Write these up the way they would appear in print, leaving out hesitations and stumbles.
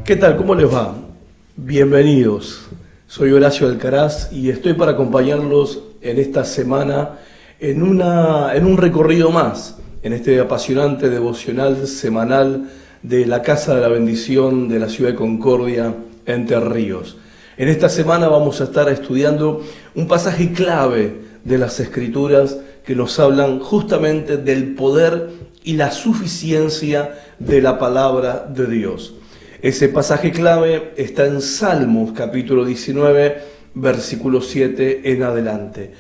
¿Qué tal? ¿Cómo les va? Bienvenidos. Soy Horacio Alcaraz y estoy para acompañarlos en esta semana en un recorrido más, en este apasionante devocional semanal de la Casa de la Bendición de la ciudad de Concordia, Entre Ríos. En esta semana vamos a estar estudiando un pasaje clave de las Escrituras que nos hablan justamente del poder y la suficiencia de la palabra de Dios. Ese pasaje clave está en Salmos capítulo 19, versículo 7 en adelante.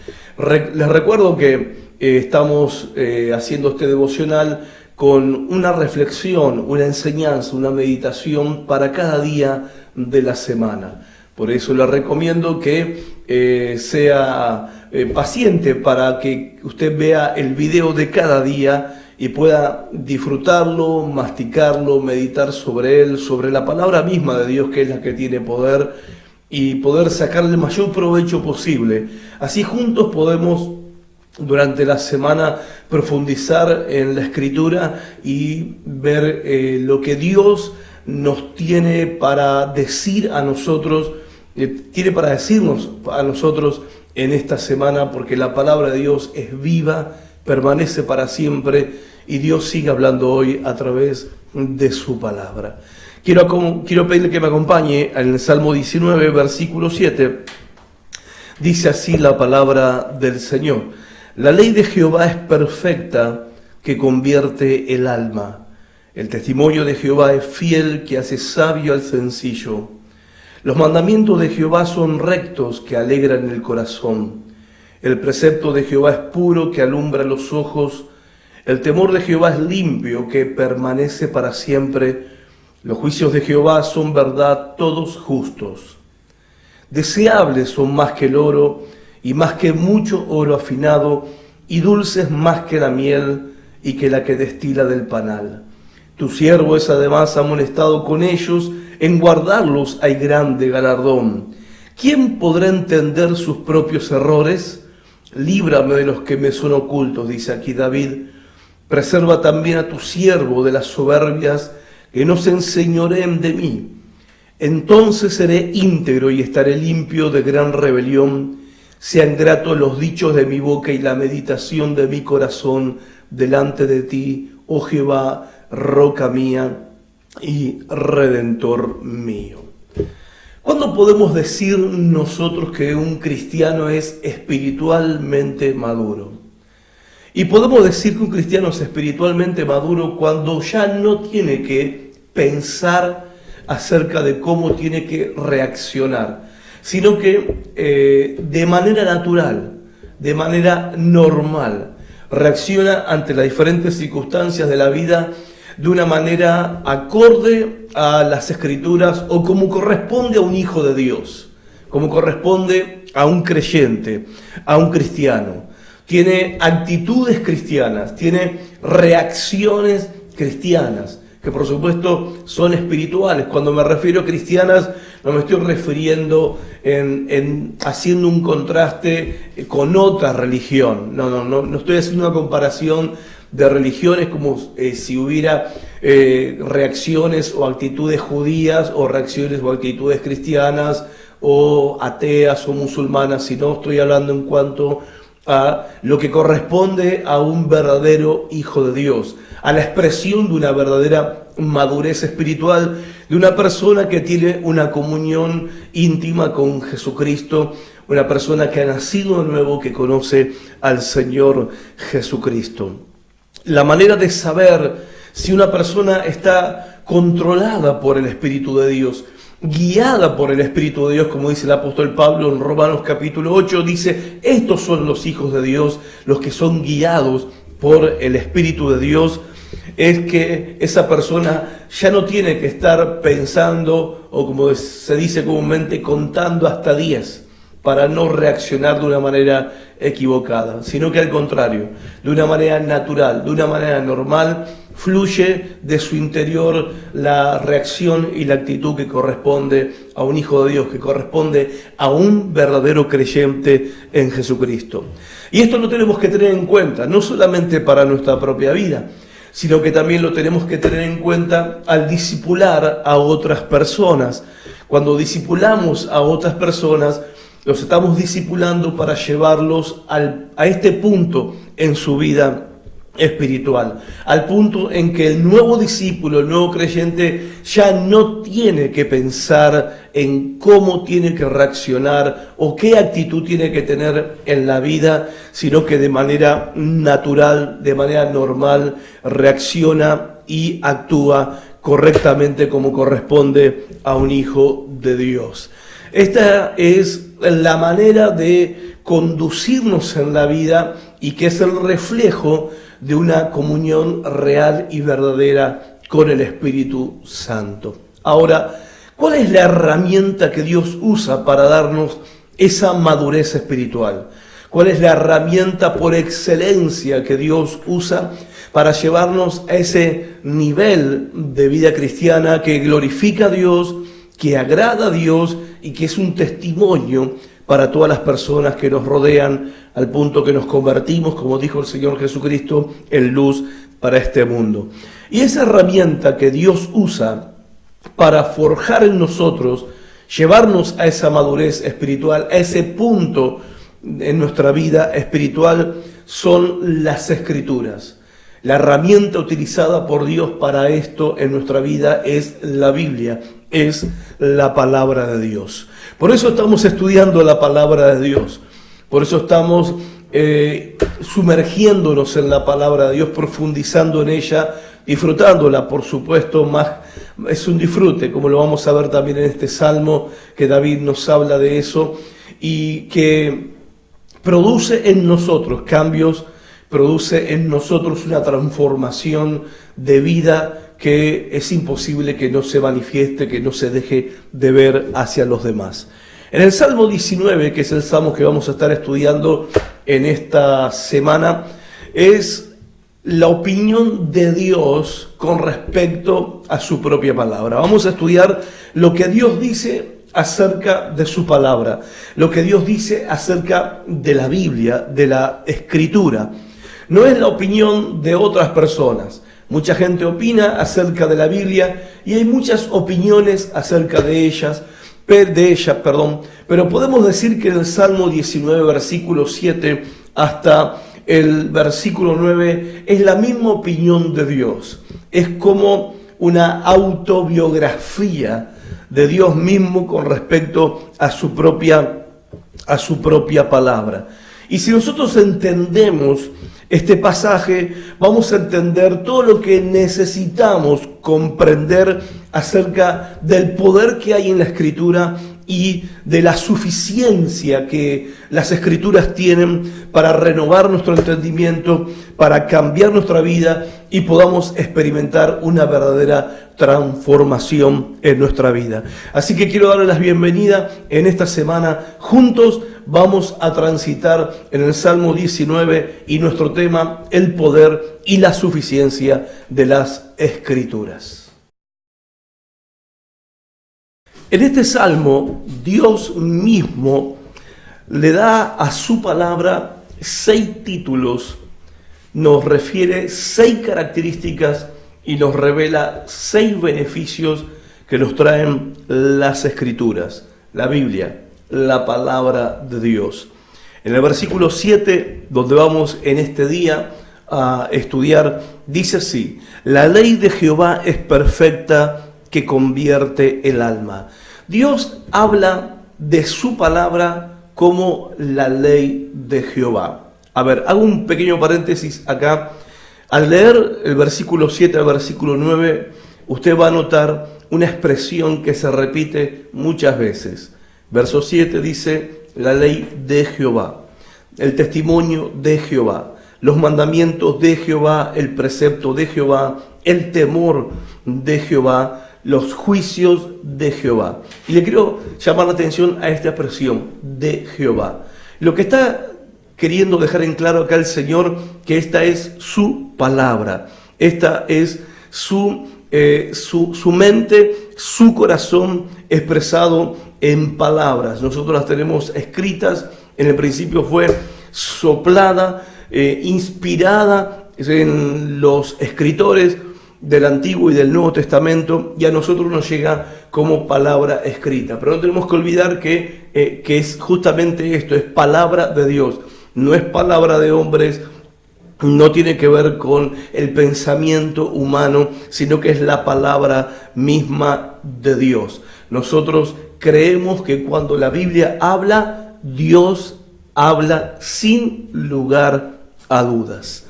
Les recuerdo que estamos haciendo este devocional con una reflexión, una enseñanza, una meditación para cada día de la semana. Por eso les recomiendo que sea paciente para que usted vea el video de cada día y pueda disfrutarlo, masticarlo, meditar sobre él, sobre la palabra misma de Dios, que es la que tiene poder, y poder sacarle el mayor provecho posible. Así juntos podemos durante la semana profundizar en la Escritura y ver lo que Dios nos tiene para decir a nosotros, tiene para decirnos a nosotros en esta semana, porque la palabra de Dios es viva, permanece para siempre y Dios sigue hablando hoy a través de su palabra. Quiero pedirle que me acompañe en el Salmo 19, versículo 7. Dice así la palabra del Señor: la ley de Jehová es perfecta, que convierte el alma. El testimonio de Jehová es fiel, que hace sabio al sencillo. Los mandamientos de Jehová son rectos, que alegran el corazón. El precepto de Jehová es puro, que alumbra los ojos. El temor de Jehová es limpio, que permanece para siempre. Los juicios de Jehová son verdad, todos justos. Deseables son más que el oro, y más que mucho oro afinado, y dulces más que la miel, y que la que destila del panal. Tu siervo es además amonestado con ellos, en guardarlos hay grande galardón. ¿Quién podrá entender sus propios errores? Líbrame de los que me son ocultos, dice aquí David. Preserva también a tu siervo de las soberbias, que no se enseñoreen de mí. Entonces seré íntegro y estaré limpio de gran rebelión. Sean gratos los dichos de mi boca y la meditación de mi corazón delante de ti, oh Jehová, roca mía y redentor mío. ¿Cuándo podemos decir nosotros que un cristiano es espiritualmente maduro? Y podemos decir que un cristiano es espiritualmente maduro cuando ya no tiene que pensar acerca de cómo tiene que reaccionar, sino que de manera natural, de manera normal, reacciona ante las diferentes circunstancias de la vida de una manera acorde a las Escrituras o como corresponde a un hijo de Dios, como corresponde a un creyente, a un cristiano. Tiene actitudes cristianas, tiene reacciones cristianas, que por supuesto son espirituales. Cuando me refiero a cristianas, no me estoy refiriendo en haciendo un contraste con otra religión. No estoy haciendo una comparación de religiones como si hubiera reacciones o actitudes judías o reacciones o actitudes cristianas o ateas o musulmanas, sino estoy hablando en cuanto a lo que corresponde a un verdadero hijo de Dios, a la expresión de una verdadera madurez espiritual, de una persona que tiene una comunión íntima con Jesucristo, una persona que ha nacido de nuevo, que conoce al Señor Jesucristo. La manera de saber si una persona está controlada por el Espíritu de Dios, guiada por el Espíritu de Dios, como dice el apóstol Pablo en Romanos capítulo 8, dice: estos son los hijos de Dios, los que son guiados por el Espíritu de Dios. Es que esa persona ya no tiene que estar pensando, o como se dice comúnmente, contando hasta 10 para no reaccionar de una manera equivocada, sino que al contrario, de una manera natural, de una manera normal, fluye de su interior la reacción y la actitud que corresponde a un hijo de Dios, que corresponde a un verdadero creyente en Jesucristo. Y esto lo tenemos que tener en cuenta, no solamente para nuestra propia vida, sino que también lo tenemos que tener en cuenta al discipular a otras personas. Cuando discipulamos a otras personas, los estamos discipulando para llevarlos a este punto en su vida espiritual, al punto en que el nuevo discípulo, el nuevo creyente, ya no tiene que pensar en cómo tiene que reaccionar o qué actitud tiene que tener en la vida, sino que de manera natural, de manera normal, reacciona y actúa correctamente como corresponde a un hijo de Dios. Esta es la manera de conducirnos en la vida y que es el reflejo de una comunión real y verdadera con el Espíritu Santo. Ahora, ¿cuál es la herramienta que Dios usa para darnos esa madurez espiritual? ¿Cuál es la herramienta por excelencia que Dios usa para llevarnos a ese nivel de vida cristiana que glorifica a Dios, que agrada a Dios y que es un testimonio para todas las personas que nos rodean, al punto que nos convertimos, como dijo el Señor Jesucristo, en luz para este mundo? Y esa herramienta que Dios usa para forjar en nosotros, llevarnos a esa madurez espiritual, a ese punto en nuestra vida espiritual, son las Escrituras. La herramienta utilizada por Dios para esto en nuestra vida es la Biblia, es la palabra de Dios. Por eso estamos estudiando la palabra de Dios, por eso estamos sumergiéndonos en la palabra de Dios, profundizando en ella, disfrutándola, por supuesto, más es un disfrute, como lo vamos a ver también en este salmo, que David nos habla de eso, y que produce en nosotros cambios, produce en nosotros una transformación de vida que es imposible que no se manifieste, que no se deje de ver hacia los demás. En el Salmo 19, que es el salmo que vamos a estar estudiando en esta semana, es la opinión de Dios con respecto a su propia palabra. Vamos a estudiar lo que Dios dice acerca de su palabra, lo que Dios dice acerca de la Biblia, de la Escritura. No es la opinión de otras personas. Mucha gente opina acerca de la Biblia y hay muchas opiniones acerca de ella, pero podemos decir que en el Salmo 19, versículo 7 hasta el versículo 9 es la misma opinión de Dios. Es como una autobiografía de Dios mismo con respecto a su propia palabra. Y si nosotros entendemos este pasaje, vamos a entender todo lo que necesitamos comprender acerca del poder que hay en la Escritura y de la suficiencia que las Escrituras tienen para renovar nuestro entendimiento, para cambiar nuestra vida y podamos experimentar una verdadera transformación en nuestra vida. Así que quiero darles la bienvenida en esta semana. Juntos vamos a transitar en el Salmo 19 y nuestro tema, el poder y la suficiencia de las Escrituras. En este salmo, Dios mismo le da a su palabra 6 títulos, nos refiere 6 características y nos revela 6 beneficios que nos traen las Escrituras, la Biblia, la palabra de Dios. En el versículo 7, donde vamos en este día a estudiar, dice así: la ley de Jehová es perfecta, que convierte el alma. Dios habla de su palabra como la ley de Jehová. A ver, hago un pequeño paréntesis acá. Al leer el versículo 7 al versículo 9, usted va a notar una expresión que se repite muchas veces. Verso 7 dice, la ley de Jehová, el testimonio de Jehová, los mandamientos de Jehová, el precepto de Jehová, el temor de Jehová, los juicios de Jehová. Y le quiero llamar la atención a esta expresión, de Jehová. Lo que está queriendo dejar en claro acá el Señor, que esta es su palabra, esta es su mente, su corazón expresado en palabras. Nosotros las tenemos escritas, en el principio fue soplada, inspirada en los escritores del Antiguo y del Nuevo Testamento, y a nosotros nos llega como palabra escrita. Pero no tenemos que olvidar que es justamente esto, es palabra de Dios, no es palabra de hombres, no tiene que ver con el pensamiento humano, sino que es la palabra misma de Dios. Nosotros creemos que cuando la Biblia habla, Dios habla sin lugar a dudas.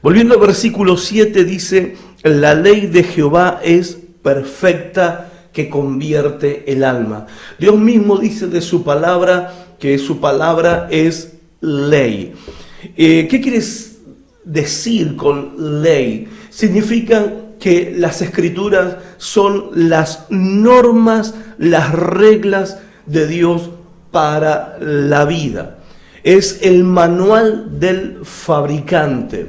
Volviendo al versículo 7, dice: la ley de Jehová es perfecta, que convierte el alma. Dios mismo dice de su palabra que su palabra es ley. ¿Qué quieres decir con ley? Significa que las escrituras son las normas, las reglas de Dios para la vida. Es el manual del fabricante,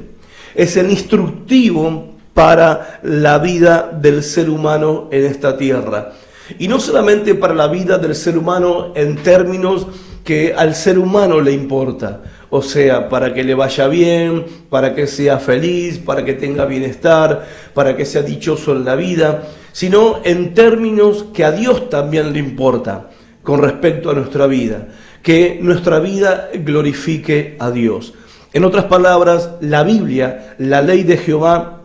es el instructivo para la vida del ser humano en esta tierra. Y no solamente para la vida del ser humano en términos que al ser humano le importa, o sea, para que le vaya bien, para que sea feliz, para que tenga bienestar, para que sea dichoso en la vida, sino en términos que a Dios también le importa con respecto a nuestra vida, que nuestra vida glorifique a Dios. En otras palabras, la Biblia, la ley de Jehová,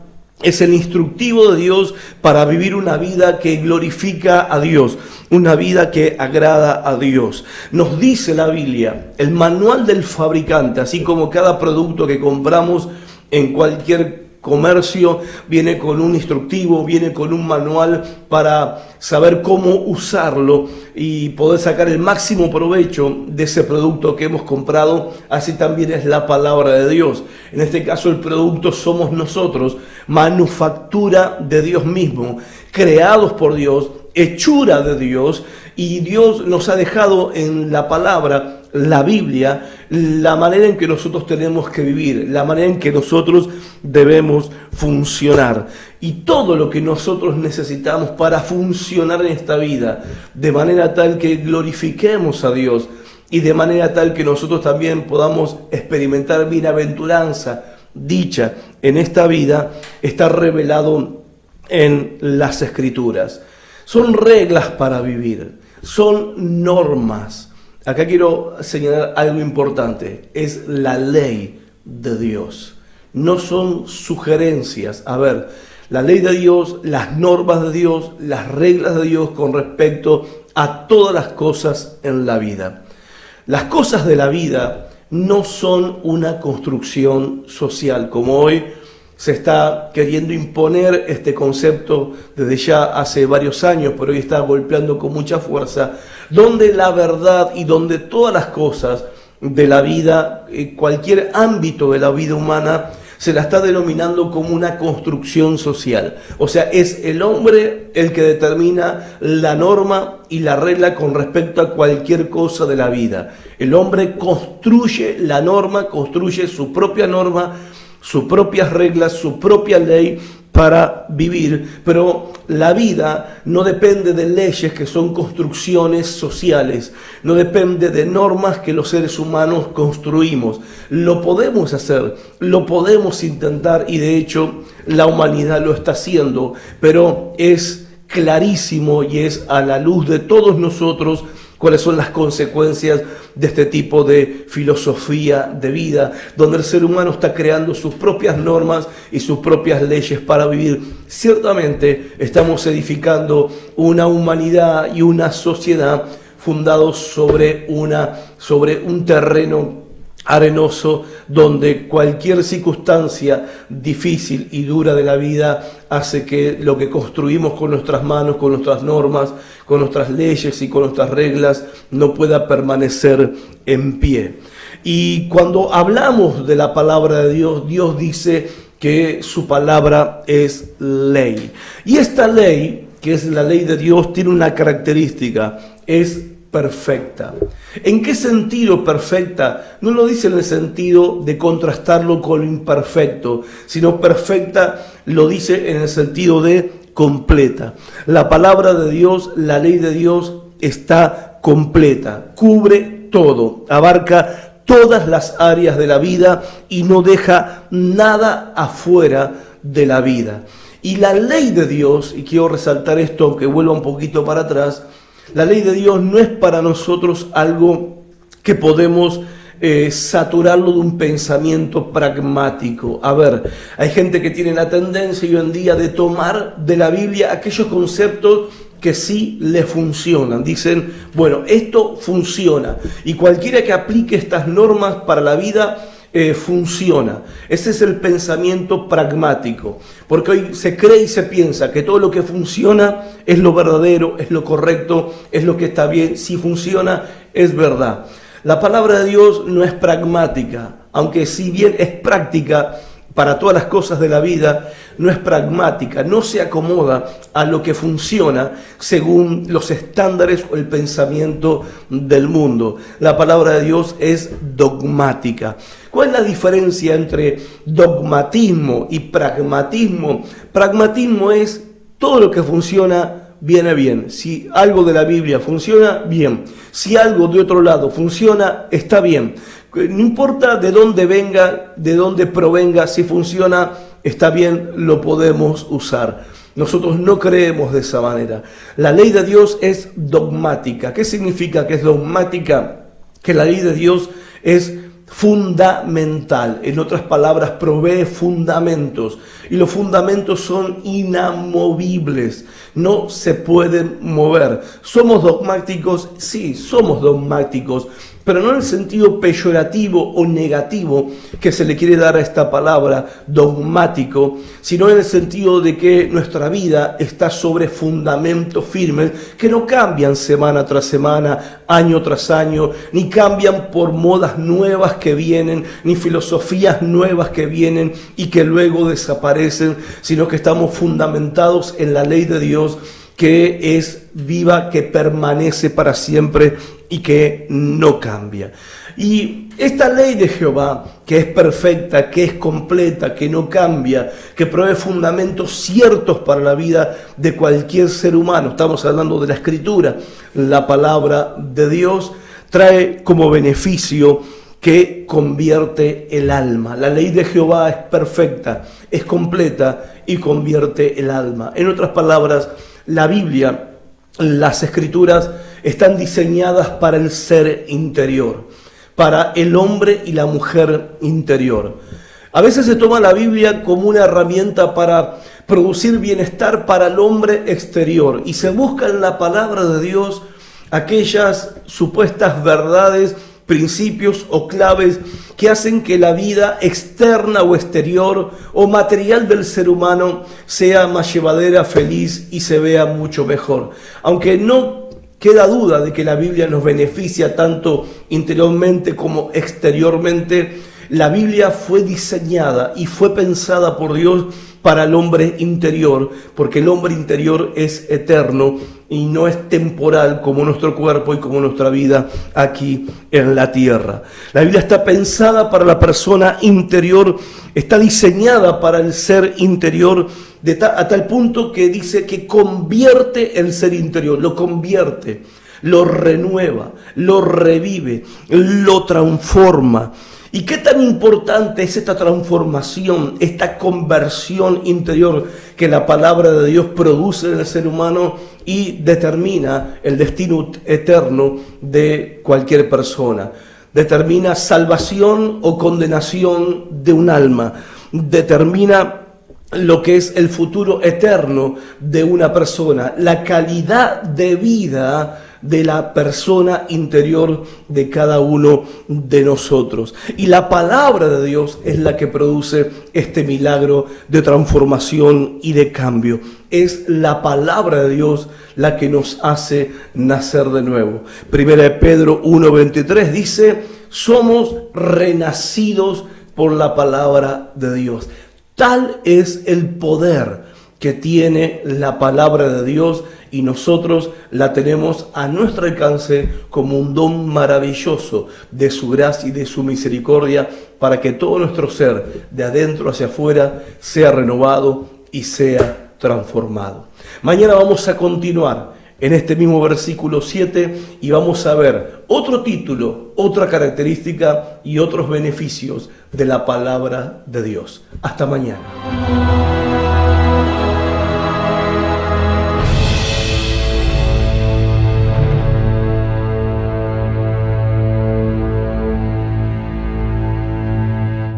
es el instructivo de Dios para vivir una vida que glorifica a Dios, una vida que agrada a Dios. Nos dice la Biblia, el manual del fabricante, así como cada producto que compramos en cualquier comercio viene con un instructivo, viene con un manual para saber cómo usarlo y poder sacar el máximo provecho de ese producto que hemos comprado. Así también es la palabra de Dios. En este caso el producto somos nosotros, manufactura de Dios mismo, creados por Dios, hechura de Dios, y Dios nos ha dejado en la palabra, la Biblia, la manera en que nosotros tenemos que vivir, la manera en que nosotros debemos funcionar. Y todo lo que nosotros necesitamos para funcionar en esta vida, de manera tal que glorifiquemos a Dios y de manera tal que nosotros también podamos experimentar bienaventuranza, dicha en esta vida, está revelado en las Escrituras. Son reglas para vivir, son normas. Acá quiero señalar algo importante, es la ley de Dios, no son sugerencias. A ver, la ley de Dios, las normas de Dios, las reglas de Dios con respecto a todas las cosas en la vida. Las cosas de la vida no son una construcción social, como hoy se está queriendo imponer este concepto desde ya hace varios años, pero hoy está golpeando con mucha fuerza, donde la verdad y donde todas las cosas de la vida, cualquier ámbito de la vida humana, se la está denominando como una construcción social. O sea, es el hombre el que determina la norma y la regla con respecto a cualquier cosa de la vida. El hombre construye la norma, construye su propia norma, sus propias reglas, su propia ley para vivir, pero la vida no depende de leyes que son construcciones sociales, no depende de normas que los seres humanos construimos. Lo podemos hacer, lo podemos intentar y de hecho la humanidad lo está haciendo, pero es clarísimo y es a la luz de todos nosotros cuáles son las consecuencias de este tipo de filosofía de vida, donde el ser humano está creando sus propias normas y sus propias leyes para vivir. Ciertamente estamos edificando una humanidad y una sociedad fundados sobre un terreno arenoso, donde cualquier circunstancia difícil y dura de la vida hace que lo que construimos con nuestras manos, con nuestras normas, con nuestras leyes y con nuestras reglas no pueda permanecer en pie. Y cuando hablamos de la palabra de Dios, Dios dice que su palabra es ley. Y esta ley, que es la ley de Dios, tiene una característica, es perfecta. ¿En qué sentido perfecta? No lo dice en el sentido de contrastarlo con lo imperfecto, sino perfecta lo dice en el sentido de completa. La palabra de Dios, la ley de Dios está completa, cubre todo, abarca todas las áreas de la vida y no deja nada afuera de la vida. Y la ley de Dios, y quiero resaltar esto aunque vuelva un poquito para atrás, la ley de Dios no es para nosotros algo que podemos saturarlo de un pensamiento pragmático. A ver, hay gente que tiene la tendencia hoy en día de tomar de la Biblia aquellos conceptos que sí le funcionan. Dicen, bueno, esto funciona y cualquiera que aplique estas normas para la vida funciona. Ese es el pensamiento pragmático, porque hoy se cree y se piensa que todo lo que funciona es lo verdadero, es lo correcto, es lo que está bien. Si funciona, es verdad. La palabra de Dios no es pragmática, aunque si bien es práctica para todas las cosas de la vida, no es pragmática, no se acomoda a lo que funciona según los estándares o el pensamiento del mundo. La palabra de Dios es dogmática. ¿Cuál es la diferencia entre dogmatismo y pragmatismo? Pragmatismo es todo lo que funciona viene bien. Si algo de la Biblia funciona, bien. Si algo de otro lado funciona, está bien. No importa de dónde venga, de dónde provenga, si funciona, está bien, lo podemos usar. Nosotros no creemos de esa manera. La ley de Dios es dogmática. ¿Qué significa que es dogmática? Que la ley de Dios es fundamental. En otras palabras, provee fundamentos. Y los fundamentos son inamovibles. No se pueden mover. ¿Somos dogmáticos? Sí, somos dogmáticos. Pero no en el sentido peyorativo o negativo que se le quiere dar a esta palabra dogmático, sino en el sentido de que nuestra vida está sobre fundamentos firmes que no cambian semana tras semana, año tras año, ni cambian por modas nuevas que vienen, ni filosofías nuevas que vienen y que luego desaparecen, sino que estamos fundamentados en la ley de Dios, que es viva, que permanece para siempre y que no cambia. Y esta ley de Jehová, que es perfecta, que es completa, que no cambia, que provee fundamentos ciertos para la vida de cualquier ser humano, estamos hablando de la Escritura, la palabra de Dios, trae como beneficio que convierte el alma. La ley de Jehová es perfecta, es completa y convierte el alma. En otras palabras, la Biblia, las Escrituras están diseñadas para el ser interior, para el hombre y la mujer interior. A veces se toma la Biblia como una herramienta para producir bienestar para el hombre exterior y se busca en la palabra de Dios aquellas supuestas verdades, principios o claves que hacen que la vida externa o exterior o material del ser humano sea más llevadera, feliz y se vea mucho mejor. Aunque no queda duda de que la Biblia nos beneficia tanto interiormente como exteriormente, la Biblia fue diseñada y fue pensada por Dios para el hombre interior, porque el hombre interior es eterno y no es temporal como nuestro cuerpo y como nuestra vida aquí en la tierra. La Biblia está pensada para la persona interior, está diseñada para el ser interior, a tal punto que dice que convierte el ser interior, lo convierte, lo renueva, lo revive, lo transforma. ¿Y qué tan importante es esta transformación, esta conversión interior que la palabra de Dios produce en el ser humano y determina el destino eterno de cualquier persona? Determina salvación o condenación de un alma, determina lo que es el futuro eterno de una persona, la calidad de vida de la persona interior de cada uno de nosotros. Y la palabra de Dios es la que produce este milagro de transformación y de cambio. Es la palabra de Dios la que nos hace nacer de nuevo. Primera de Pedro 1:23 dice, somos renacidos por la palabra de Dios. Tal es el poder que tiene la palabra de Dios y nosotros la tenemos a nuestro alcance como un don maravilloso de su gracia y de su misericordia para que todo nuestro ser, de adentro hacia afuera, sea renovado y sea transformado. Mañana vamos a continuar en este mismo versículo 7 y vamos a ver otro título, otra característica y otros beneficios de la palabra de Dios. Hasta mañana.